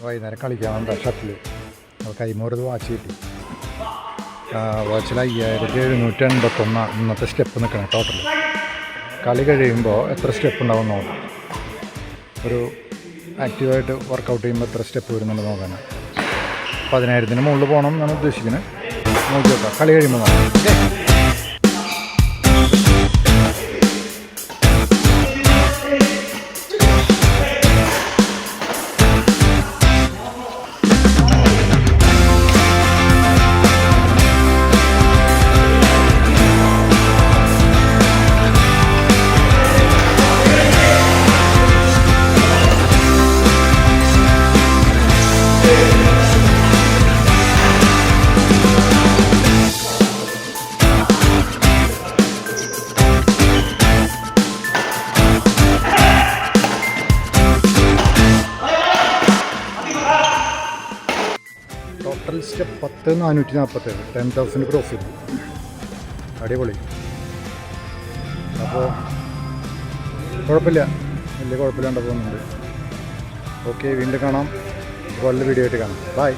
വൈകുന്നേരം കളിക്കാൻ വന്ന ഷട്ടിൽ കൈമോരത് വാച്ച് കിട്ടി. വാച്ചിൽ 5781 ഇന്നത്തെ സ്റ്റെപ്പ് നിൽക്കണം ടോട്ടൽ. കളി കഴിയുമ്പോൾ എത്ര സ്റ്റെപ്പ് ഉണ്ടാവും നോക്കാം. ഒരു ആക്റ്റീവായിട്ട് വർക്കൗട്ട് ചെയ്യുമ്പോൾ എത്ര സ്റ്റെപ്പ് വരുന്നുണ്ട് നോക്കാനാണ്. 10,000-ന് മുകളിൽ പോകണം എന്നാണ് ഉദ്ദേശിക്കുന്നത്. നോക്കി നോക്കാം കളി കഴിയുമ്പോൾ നോക്കാം. ടോട്ടൽ സ്റ്റെപ്പ് 10,447, 10,000 ക്രോസ് ചെയ്തു. അടിപൊളി. അപ്പോൾ കുഴപ്പമില്ല, വലിയ കുഴപ്പമില്ലാണ്ട് പോകുന്നുണ്ട്. ഓക്കെ, വീണ്ടും കാണാം. നല്ല വീഡിയോ ആയിട്ട് കാണാം. ബൈ.